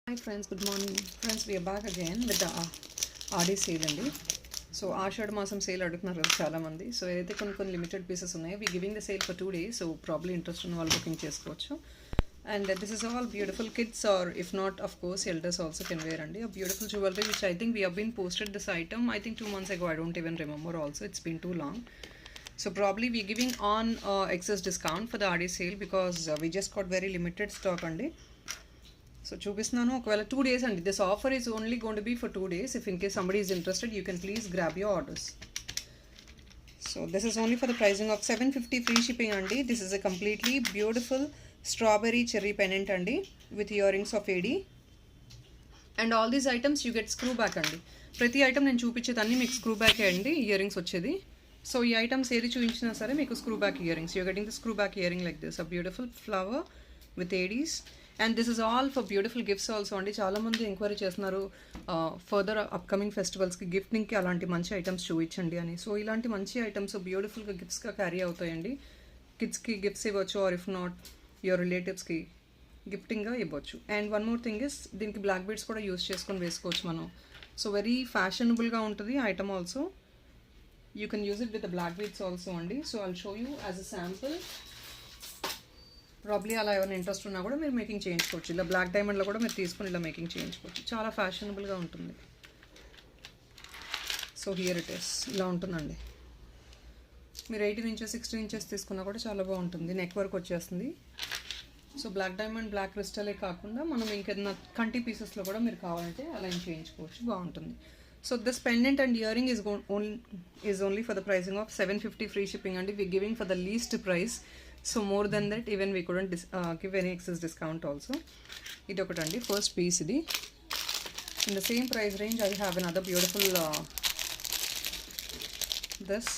Hi friends, good morning. Friends, we are back again with the RD sale అండి. So ఆషాఢ మాసం sale అడుగుతున్నారు కదా చాలా మంది. సో ఏదైతే కొన్ని లిమిటెడ్ పీసెస్ ఉన్నాయో we giving the sale for 2 days. So probably interest ఉన్న వాళ్ళు బుకింగ్ చేసుకోవచ్చు. And this is all beautiful kids are if not of course elders also can wear అండి. A beautiful jewelry which I think we have been posted this item I think 2 months ago. I don't even remember also. It's been too long. So probably we're giving on excess discount for the RD sale because we just got very limited stock అండి. So చూపిస్తున్నాను ఒకవేళ 2 days అండి. This offer is only gonna be be ఫర్ 2 days. If in case somebody is interested you can please grab your orders. So this is only for the pricing of 750 free shipping అండి. This is a completely beautiful strawberry cherry pendant అండి with earrings of AD. And all these items you get screw back అండి. ప్రతి item నేను చూపించేదాన్ని మీకు screw బ్యాకే అండి ear rings వచ్చేది. So ఈ items ఏది చూపించినా సరే మీకు screw back ear rings. You're getting the screw back ear ring like this, a beautiful flower with Aedes. And this is all for beautiful gifts also అండి. చాలామంది enquiry చేస్తున్నారు further upcoming ఫెస్టివల్స్కి గిఫ్టింగ్కి అలాంటి మంచి ఐటమ్స్ చూపించండి అని. సో ఇలాంటి మంచి items బ్యూటిఫుల్గా గిఫ్ట్స్గా క్యారీ అవుతాయండి. కిడ్స్కి గిఫ్ట్స్ ఇవ్వచ్చు ఆర్ ఇఫ్ నాట్ యువర్ రిలేటివ్స్కి గిఫ్టింగ్గా ఇవ్వచ్చు. And one more thing is దీనికి బ్లాక్ బీడ్స్ కూడా యూస్ చేసుకొని వేసుకోవచ్చు మనం. సో వెరీ ఫ్యాషనబుల్గా ఉంటుంది item also. You can use it with the black beads also అండి. So I'll show you as a sample. Probably అలా ఎవరైనా ఇంట్రెస్ట్ ఉన్నా కూడా మీరు మేకింగ్ చేయించుకోవచ్చు. ఇలా బ్లాక్ డైమండ్లో కూడా మీరు తీసుకొని ఇలా మేకింగ్ చేయించుకోవచ్చు. చాలా ఫ్యాషనబుల్గా ఉంటుంది. సో హియర్ ఇట్ ఇస్ ఇలా ఉంటుందండి. మీరు 18 inches 16 inches తీసుకున్నా కూడా చాలా బాగుంటుంది. నెక్ వర్క్ వచ్చేస్తుంది. సో బ్లాక్ డైమండ్ బ్లాక్ క్రిస్టలే కాకుండా మనం ఇంకేదైనా కంటి పీసెస్లో కూడా మీరు కావాలంటే అలా చేయించుకోవచ్చు, బాగుంటుంది. So this pendant and ear ring is only for the pricing of 750 free shipping అండి. We giving for the least price. So more than that even we couldn't give any excess discount also. ఇది ఒకటండి first piece. ఇది in the same price range I have another beautiful this.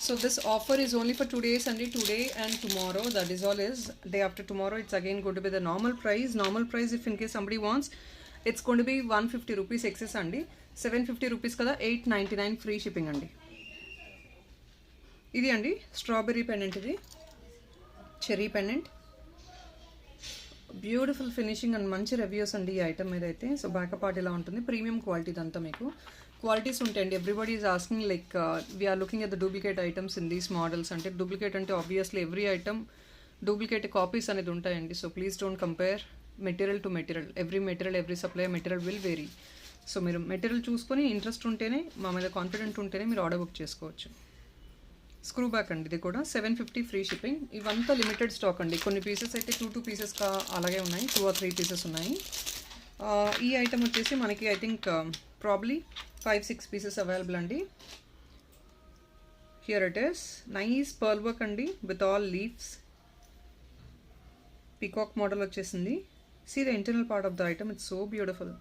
So this offer is only for 2 days and today and tomorrow. That is all. Is day after tomorrow it's again going to be the normal price. Normal price if in case somebody wants, it's going to be 150 rupees excess andi. 750 rupees kada 899 free shipping andi. ఇది అండి strawberry pendant. ఇది cherry pendant, beautiful finishing and మంచి reviews అండి ఈ item మీద అయితే. So backup part ఇలా ఉంటుంది. ప్రీమియం క్వాలిటీ ఇదంతా మీకు క్వాలిటీస్ ఉంటాయండి. Everybody is asking like we are looking at the duplicate items in these models. అంటే డూప్లికేట్ అంటే obviously every item duplicate copies అనేది ఉంటాయండి. So please don't compare material to material. Every supply material will vary. సో మీరు material చూసుకొని interest ఉంటేనే, మా మీద కాన్ఫిడెంట్ ఉంటేనే మీరు ఆర్డర్ బుక్ చేసుకోవచ్చు. స్క్రూ బ్యాక్ అండి. ఇది కూడా 750 ఫ్రీ షిప్పింగ్. ఇవంతా లిమిటెడ్ స్టాక్ అండి. కొన్ని పీసెస్ అయితే 2 పీసెస్ అలాగే ఉన్నాయి, 2 or 3 పీసెస్ ఉన్నాయి. ఈ ఐటమ్ వచ్చేసి మనకి I think probably 5-6 pieces available అండి. Here it is nice pearl work అండి with all leaves. Peacock model వచ్చేసింది. See the internal part of the item, it's so beautiful,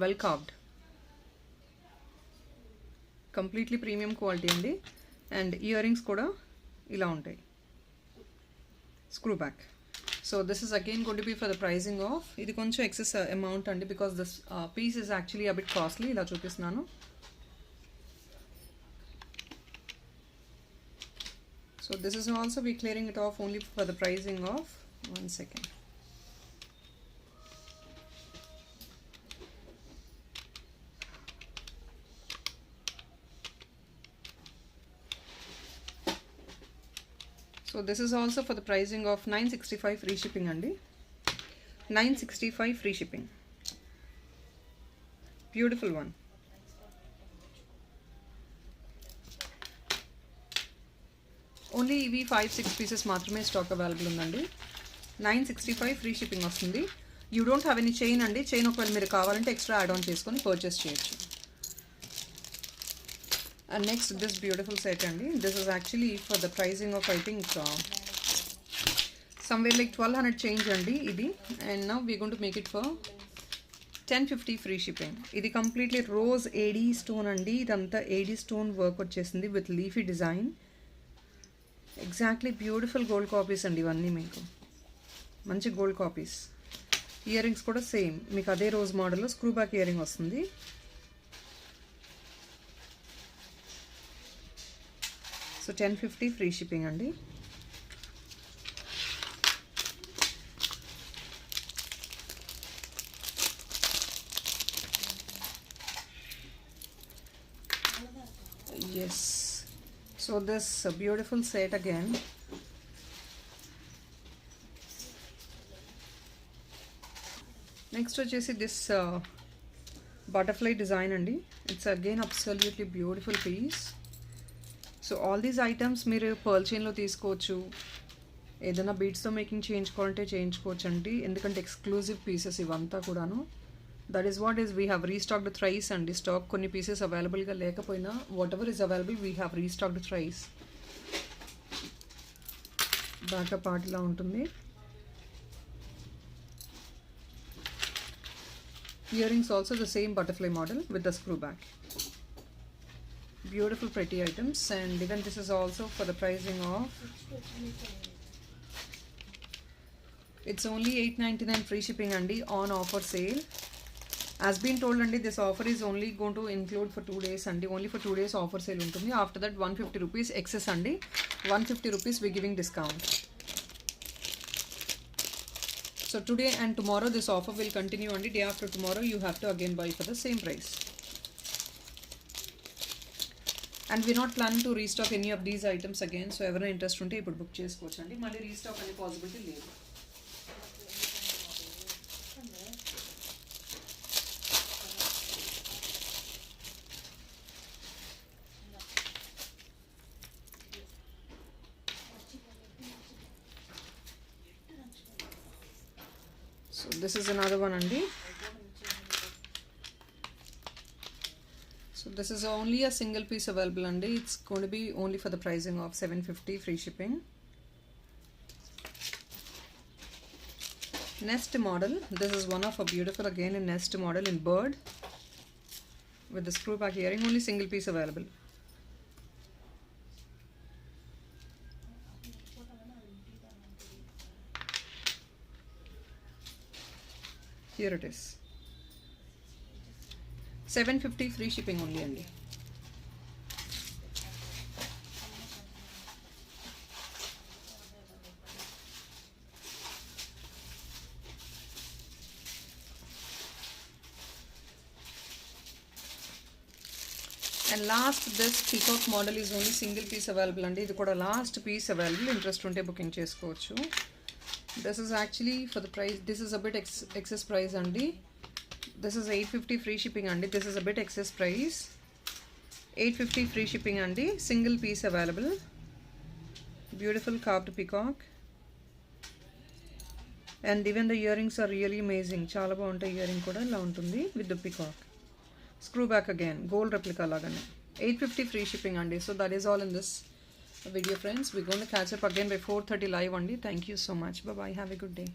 well carved, completely premium quality అండి. And earrings కూడా ఇలా ఉంటాయి. Screw back. So this is again going to be for the pricing of, ఇది కొంచెం excess amount అండి because this piece is actually a bit costly. ఇలా చూపిస్తున్నాను. So this is also we clearing it off only for the pricing of 1 second. So this is also for the pricing of 965 free shipping andi. 965 free shipping. Beautiful one. Only ఇవి 5-6 pieces మాత్రమే stock available ఉందండి. 965 free shipping వస్తుంది. You don't have any chain అండి. Chain ఒకవేళ మీరు కావాలంటే extra add on చేసుకొని purchase చేయొచ్చు. And next this beautiful set అండి. This is actually for the pricing of I think somewhere like 1200 change అండి ఇది. And now we're going to make it for 1050 free shipping. ఇది completely rose AD stone అండి. ఇదంతా AD stone work వచ్చేసింది with leafy design. Exactly beautiful gold copies అండి ఇవన్నీ. మీకు మంచి గోల్డ్ కాపీస్. ఇయర్ రింగ్స్ కూడా సేమ్ మీకు అదే రోజ్ మోడల్లో స్క్రూ బ్యాక్ ఇయర్ రింగ్ వస్తుంది. సో 1050 ఫ్రీ షిప్పింగ్ అండి. this. So this beautiful set again. Next వచ్చేసి this butterfly design అండి. It's again absolutely beautiful piece. So all these items మీరు pearl చైన్లో తీసుకోవచ్చు, ఏదైనా బీడ్స్తో మేకింగ్ చేయించుకోవాలంటే చేయించుకోవచ్చు అండి, ఎందుకంటే ఎక్స్క్లూజివ్ పీసెస్ ఇవంతా కూడాను. That is what is we have restocked thrice అండి. స్టాక్ కొన్ని పీసెస్ అవైలబుల్గా లేకపోయినా what ever is available we have restocked thrice. Backup part ఇలా ఉంటుంది. Earrings also the same butterfly model with the screw back. Beautiful pretty items, and even this is also for the pricing of, it's only $8.99 free shipping andi on offer sale. As been told andi, this offer is only going to include for 2 days andi, only for 2 days offer sale untundi. After that 150 rupees excess andi, 150 rupees we giving discount. So today and tomorrow this offer will continue andi. Day after tomorrow you have to again buy for the same price. And we're not planning to restock any of these items again. So ఎవరైనా interest ఉంటే ఇప్పుడు book చేసుకోవచ్చు అండి, మళ్ళీ restock అనే possibility లేదు. So this is another one అండి. So this is only a single piece available and it's going to be only for the pricing of $750 free shipping. Nest model. This is one of a beautiful again in nest model in bird with the screw back earring. Only single piece available. Here it is. $750 free shipping only అండి. And last this peacock model is only single piece available అండి. ఇది కూడా last piece available. Interest ఉంటే booking చేసుకోవచ్చు. This is actually for the price. This is a bit excess price అండి. This is $850 free shipping andi. This is a bit excess price. $850 free shipping andi. Single piece available. Beautiful carved peacock. And even the earrings are really amazing. Chala baguntayi earring kuda ila untundi with the peacock. Screw back again. Gold replica lagane. $850 free shipping andi. So that is all in this video friends. We're going to catch up again by 4:30 live andi. Thank you so much. Bye bye. Have a good day.